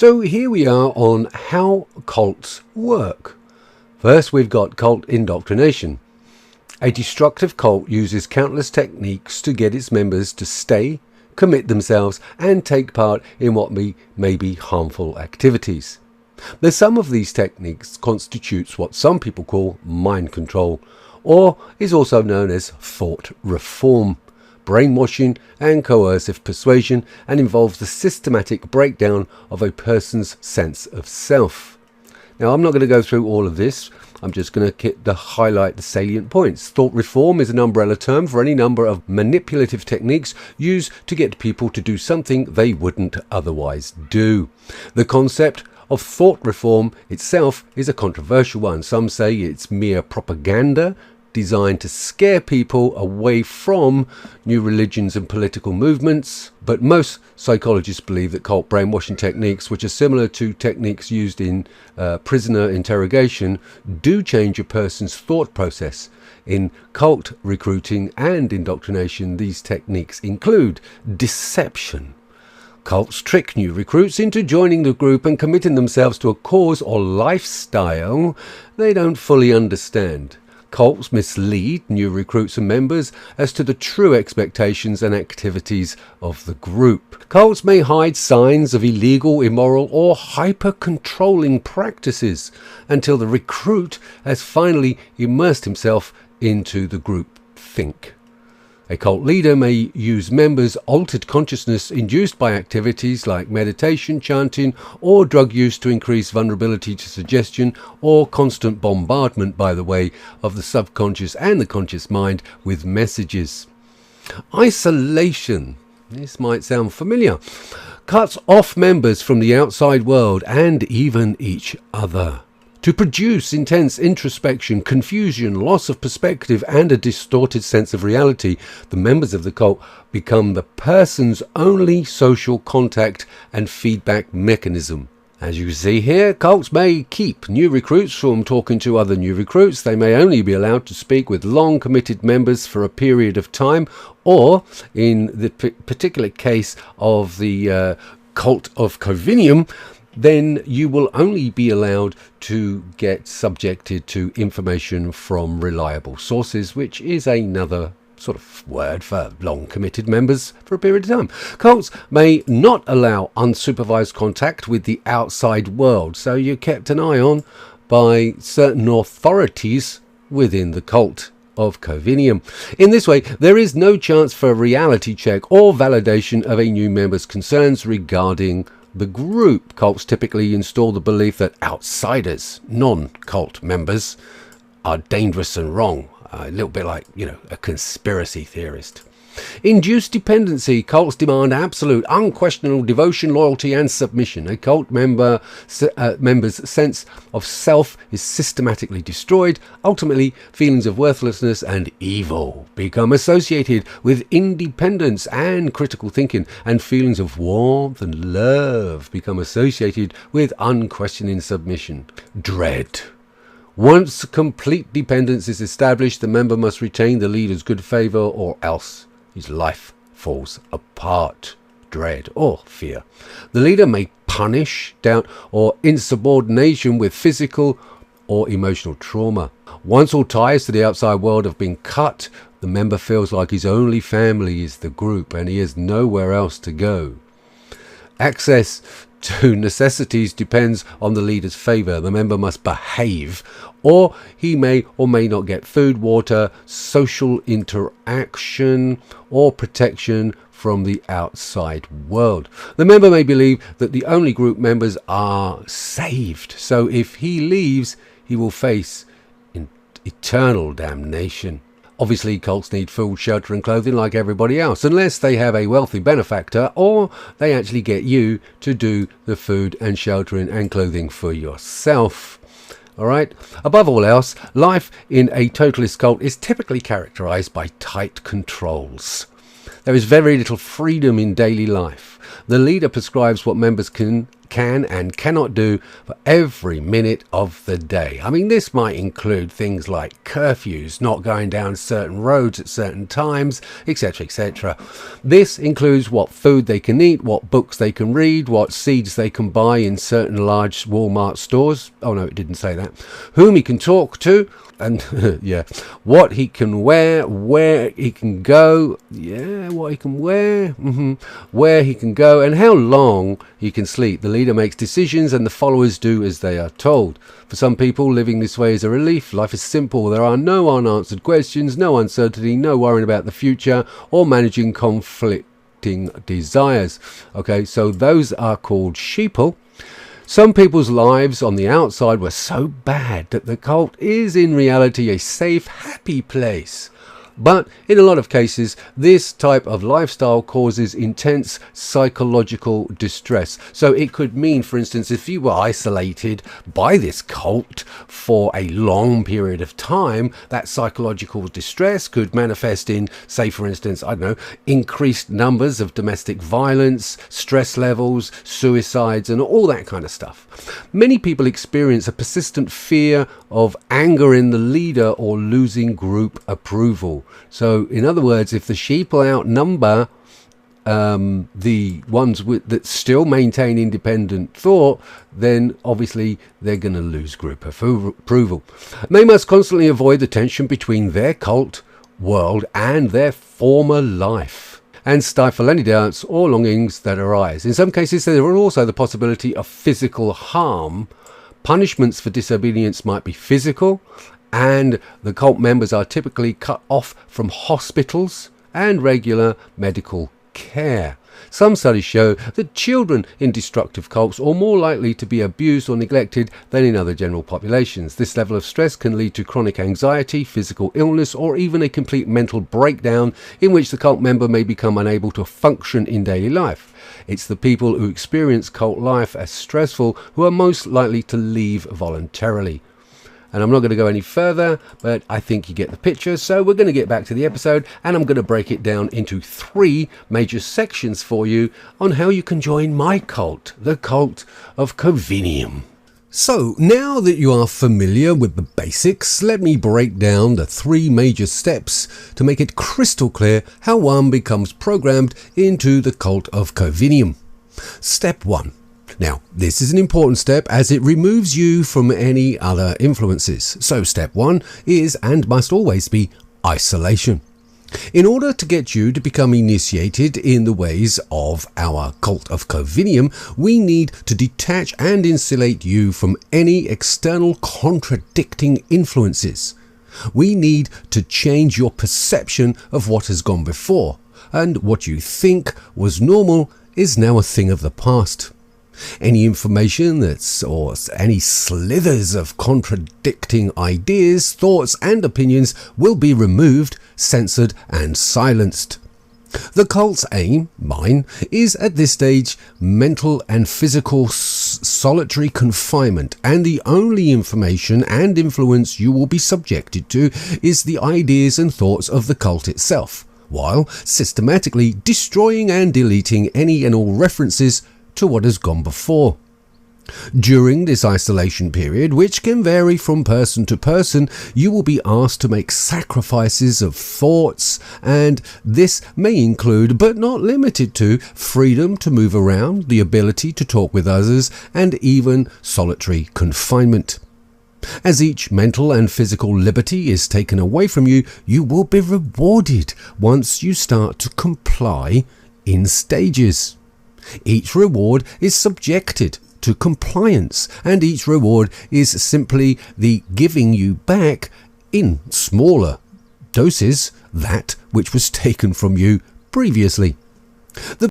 So here we are on how cults work. First, we've got cult indoctrination. A destructive cult uses countless techniques to get its members to stay, commit themselves, and take part in what may be harmful activities. The sum of these techniques constitutes what some people call mind control, or is also known as thought reform, brainwashing and coercive persuasion, and involves the systematic breakdown of a person's sense of self. Now, I'm not going to go through all of this. I'm just going to highlight the salient points. Thought reform is an umbrella term for any number of manipulative techniques used to get people to do something they wouldn't otherwise do. The concept of thought reform itself is a controversial one. Some say it's mere propaganda designed to scare people away from new religions and political movements, but most psychologists believe that cult brainwashing techniques, which are similar to techniques used in prisoner interrogation, do change a person's thought process. In cult recruiting and indoctrination, these techniques include deception. Cults trick new recruits into joining the group and committing themselves to a cause or lifestyle they don't fully understand. Cults mislead new recruits and members as to the true expectations and activities of the group. Cults may hide signs of illegal, immoral, or hyper-controlling practices until the recruit has finally immersed himself into the group think. A cult leader may use members' altered consciousness induced by activities like meditation, chanting, or drug use to increase vulnerability to suggestion or constant bombardment by the way of the subconscious and the conscious mind with messages. Isolation. This might sound familiar. Cuts off members from the outside world and even each other, to produce intense introspection, confusion, loss of perspective, and a distorted sense of reality. The members of the cult become the person's only social contact and feedback mechanism. As you see here, cults may keep new recruits from talking to other new recruits. They may only be allowed to speak with long committed members for a period of time, or in the particular case of the cult of Covinium, then you will only be allowed to get subjected to information from reliable sources, which is another sort of word for long committed members for a period of time. Cults may not allow unsupervised contact with the outside world, so you're kept an eye on by certain authorities within the cult of Covinium. In this way, there is no chance for a reality check or validation of a new member's concerns regarding the group. Cults typically install the belief that outsiders, non-cult members, are dangerous and wrong. A little bit like, a conspiracy theorist. Induced dependency. Cults demand absolute, unquestionable devotion, loyalty, and submission. A cult member's sense of self is systematically destroyed. Ultimately, feelings of worthlessness and evil become associated with independence and critical thinking, and feelings of warmth and love become associated with unquestioning submission. Dread. Once complete dependence is established, the member must retain the leader's good favour, or else his life falls apart. Dread or fear. The leader may punish, doubt, or insubordination with physical or emotional trauma. Once all ties to the outside world have been cut, the member feels like his only family is the group and he has nowhere else to go. Access to necessities depends on the leader's favour. The member must behave, or he may or may not get food, water, social interaction, or protection from the outside world. The member may believe that the only group members are saved, so if he leaves, he will face eternal damnation. Obviously, cults need food, shelter and clothing like everybody else, unless they have a wealthy benefactor or they actually get you to do the food and sheltering and clothing for yourself. Alright? Above all else, life in a totalist cult is typically characterized by tight controls. There is very little freedom in daily life. The leader prescribes what members can can and cannot do for every minute of the day. I mean, this might include things like curfews, not going down certain roads at certain times, etc., etc. This includes what food they can eat, what books they can read, what seeds they can buy in certain large Walmart stores. Oh no, it didn't say that. Whom he can talk to, and yeah, what he can wear, where he can go, what he can wear, where he can go, and how long he can sleep. The leader makes decisions and the followers do as they are told. For some people, living this way is a relief. Life is simple. There are no unanswered questions, no uncertainty, no worrying about the future or managing conflicting desires. Okay, so those are called sheeple. Some people's lives on the outside were so bad that the cult is in reality a safe, happy place. But in a lot of cases, this type of lifestyle causes intense psychological distress. So it could mean, for instance, if you were isolated by this cult for a long period of time, that psychological distress could manifest in, say, for instance, I don't know, increased numbers of domestic violence, stress levels, suicides, and all that kind of stuff. Many people experience a persistent fear of anger in the leader or losing group approval. So, in other words, if the sheeple outnumber the ones that still maintain independent thought, then obviously they're going to lose group approval. They must constantly avoid the tension between their cult world and their former life, and stifle any doubts or longings that arise. In some cases, there is also the possibility of physical harm. Punishments for disobedience might be physical, and the cult members are typically cut off from hospitals and regular medical care. Some studies show that children in destructive cults are more likely to be abused or neglected than in other general populations. This level of stress can lead to chronic anxiety, physical illness, or even a complete mental breakdown in which the cult member may become unable to function in daily life. It's the people who experience cult life as stressful who are most likely to leave voluntarily. And I'm not going to go any further, but I think you get the picture. So we're going to get back to the episode, and I'm going to break it down into 3 major sections for you on how you can join my cult, the cult of Covinium. So now that you are familiar with the basics, let me break down the 3 major steps to make it crystal clear how one becomes programmed into the cult of Covinium. Step 1. Now, this is an important step as it removes you from any other influences. So step 1 is and must always be isolation. In order to get you to become initiated in the ways of our cult of Covinium, we need to detach and insulate you from any external contradicting influences. We need to change your perception of what has gone before, and what you think was normal is now a thing of the past. Any information or any slithers of contradicting ideas, thoughts and opinions will be removed, censored and silenced. The cult's aim, mine, is at this stage mental and physical solitary confinement, and the only information and influence you will be subjected to is the ideas and thoughts of the cult itself, while systematically destroying and deleting any and all references to what has gone before. During this isolation period, which can vary from person to person, you will be asked to make sacrifices of thoughts, and this may include, but not limited to, freedom to move around, the ability to talk with others, and even solitary confinement. As each mental and physical liberty is taken away from you, you will be rewarded once you start to comply in stages. Each reward is subjected to compliance, and each reward is simply the giving you back in smaller doses that which was taken from you previously. The